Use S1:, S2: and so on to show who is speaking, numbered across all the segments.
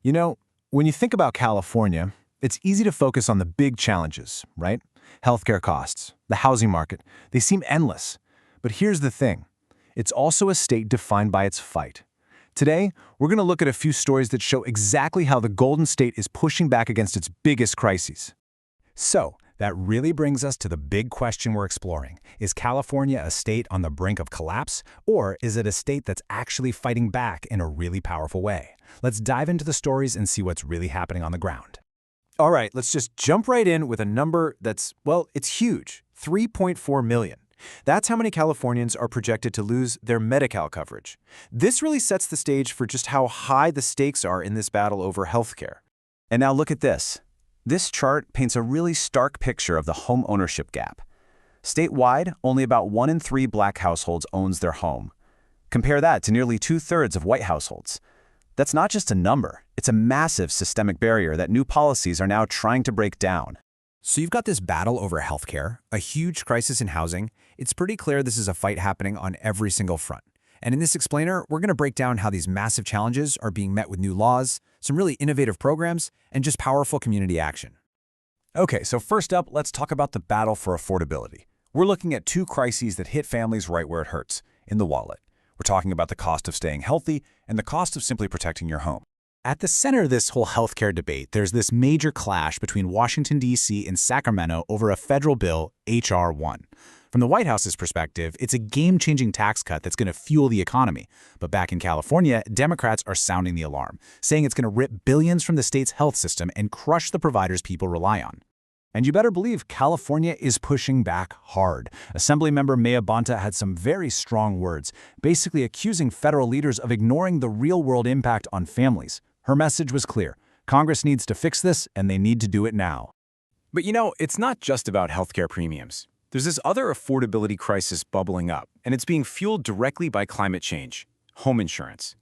S1: You know, when you think about California, it's easy to focus on the big challenges, right? Healthcare costs, the housing market, they seem endless. But here's the thing. It's also a state defined by its fight. Today, we're going to look at a few stories that show exactly how the Golden State is pushing back against its biggest crises.
S2: So, that really brings us to the big question we're exploring. Is California a state on the brink of collapse, or is it a state that's actually fighting back in a really powerful way? Let's dive into the stories and see what's really happening on the ground.
S1: All right, let's just jump right in with a number that's, well, it's huge, 3.4 million. That's how many Californians are projected to lose their Medi-Cal coverage. This really sets the stage for just how high the stakes are in this battle over healthcare. And now look at this. This chart paints a really stark picture of the home ownership gap. Statewide, only about 1 in 3 Black households owns their home. Compare that to nearly 2/3 of white households. That's not just a number, it's a massive systemic barrier that new policies are now trying to break down.
S2: So you've got this battle over healthcare, a huge crisis in housing. It's pretty clear this is a fight happening on every single front. And in this explainer, we're going to break down how these massive challenges are being met with new laws, some really innovative programs, and just powerful community action.
S1: Okay, so first up, let's talk about the battle for affordability. We're looking at 2 crises that hit families right where it hurts, in the wallet. We're talking about the cost of staying healthy and the cost of simply protecting your home.
S2: At the center of this whole healthcare debate, there's this major clash between Washington, D.C. and Sacramento over a federal bill, H.R. 1. From the White House's perspective, it's a game-changing tax cut that's going to fuel the economy. But back in California, Democrats are sounding the alarm, saying it's going to rip billions from the state's health system and crush the providers people rely on. And you better believe California is pushing back hard. Assemblymember Maya Bonta had some very strong words, basically accusing federal leaders of ignoring the real-world impact on families. Her message was clear. Congress needs to fix this, and they need to do it now.
S3: But you know, it's not just about healthcare premiums. There's this other affordability crisis bubbling up, and it's being fueled directly by climate change: home insurance.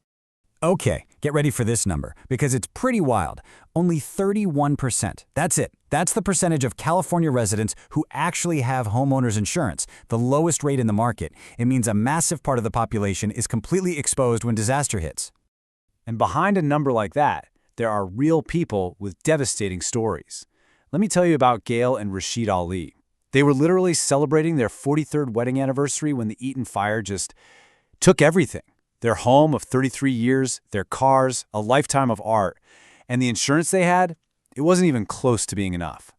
S2: Okay, get ready for this number, because it's pretty wild. Only 31%. That's it. That's the percentage of California residents who actually have homeowners insurance, the lowest rate in the market. It means a massive part of the population is completely exposed when disaster hits.
S1: And behind a number like that, there are real people with devastating stories. Let me tell you about Gail and Rashid Ali. They were literally celebrating their 43rd wedding anniversary when the Eaton fire just took everything. Their home of 33 years, their cars, a lifetime of art. And the insurance they had, it wasn't even close to being enough.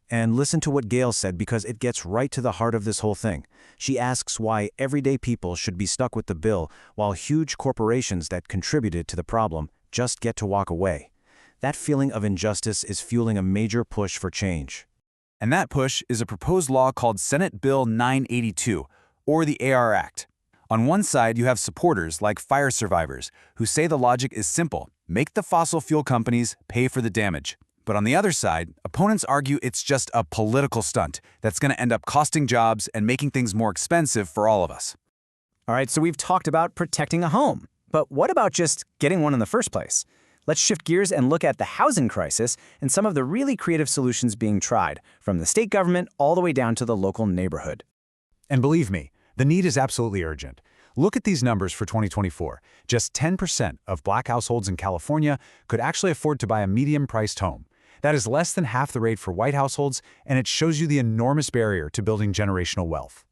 S1: And listen to what Gail said, because it gets right to the heart of this whole thing. She asks why everyday people should be stuck with the bill while huge corporations that contributed to the problem just get to walk away. That feeling of injustice is fueling a major push for change.
S3: And that push is a proposed law called Senate Bill 982, or the AR Act. On one side, you have supporters like fire survivors who say the logic is simple: make the fossil fuel companies pay for the damage. But on the other side, opponents argue it's just a political stunt that's going to end up costing jobs and making things more expensive for all of us.
S4: All right, so we've talked about protecting a home. But what about just getting one in the first place? Let's shift gears and look at the housing crisis and some of the really creative solutions being tried, from the state government all the way down to the local neighborhood.
S2: And believe me, the need is absolutely urgent. Look at these numbers for 2024. Just 10% of Black households in California could actually afford to buy a medium-priced home. That is less than half the rate for white households, and it shows you the enormous barrier to building generational wealth.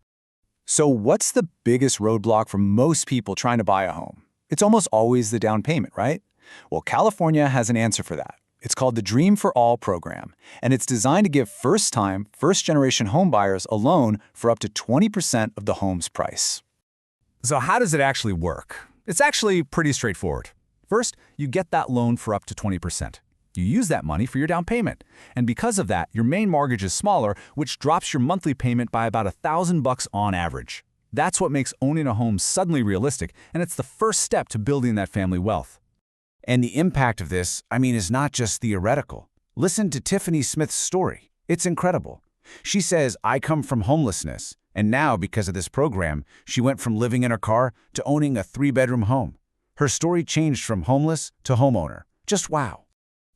S3: So what's the biggest roadblock for most people trying to buy a home? It's almost always the down payment, right? Well, California has an answer for that. It's called the Dream for All program, and it's designed to give first-time, first-generation home buyers a loan for up to 20% of the home's price.
S2: So how does it actually work? It's actually pretty straightforward. First, you get that loan for up to 20%. You use that money for your down payment. And because of that, your main mortgage is smaller, which drops your monthly payment by about $1,000 on average. That's what makes owning a home suddenly realistic, and it's the first step to building that family wealth.
S1: And the impact of this, is not just theoretical. Listen to Tiffany Smith's story. It's incredible. She says, "I come from homelessness, and now, because of this program, she went from living in her car to owning a 3-bedroom home. Her story changed from homeless to homeowner. Just wow."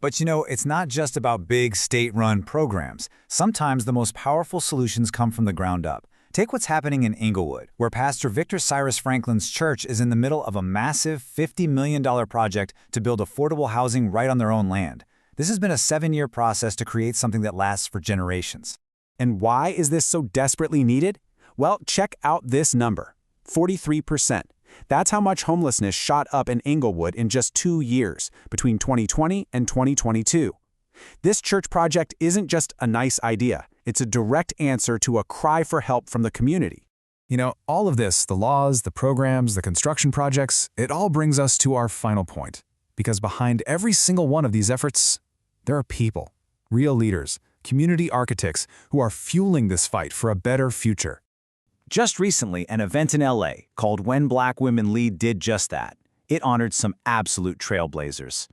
S2: But it's not just about big state-run programs. Sometimes the most powerful solutions come from the ground up.
S3: Take what's happening in Inglewood, where Pastor Victor Cyrus Franklin's church is in the middle of a massive $50 million project to build affordable housing right on their own land. This has been a 7-year process to create something that lasts for generations.
S1: And why is this so desperately needed? Well, check out this number, 43%. That's how much homelessness shot up in Inglewood in just 2 years, between 2020 and 2022. This church project isn't just a nice idea. It's a direct answer to a cry for help from the community.
S2: You know, all of this, the laws, the programs, the construction projects, it all brings us to our final point. Because behind every single one of these efforts, there are people, real leaders, community architects who are fueling this fight for a better future.
S4: Just recently, an event in LA called When Black Women Lead did just that. It honored some absolute trailblazers.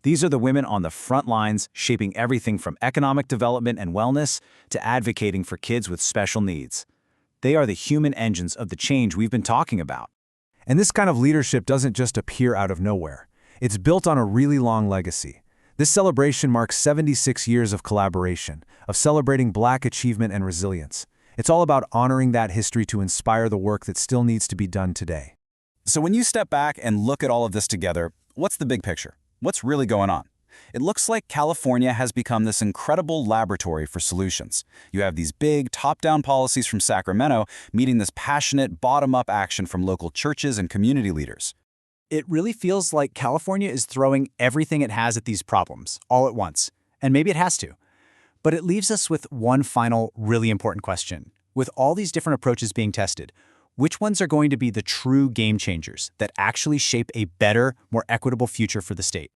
S4: These are the women on the front lines, shaping everything from economic development and wellness to advocating for kids with special needs. They are the human engines of the change we've been talking about.
S1: And this kind of leadership doesn't just appear out of nowhere. It's built on a really long legacy. This celebration marks 76 years of collaboration, of celebrating Black achievement and resilience. It's all about honoring that history to inspire the work that still needs to be done today.
S3: So when you step back and look at all of this together, what's the big picture? What's really going on? It looks like California has become this incredible laboratory for solutions. You have these big, top-down policies from Sacramento meeting this passionate, bottom-up action from local churches and community leaders.
S4: It really feels like California is throwing everything it has at these problems, all at once. And maybe it has to. But it leaves us with one final, really important question. With all these different approaches being tested, which ones are going to be the true game changers that actually shape a better, more equitable future for the state?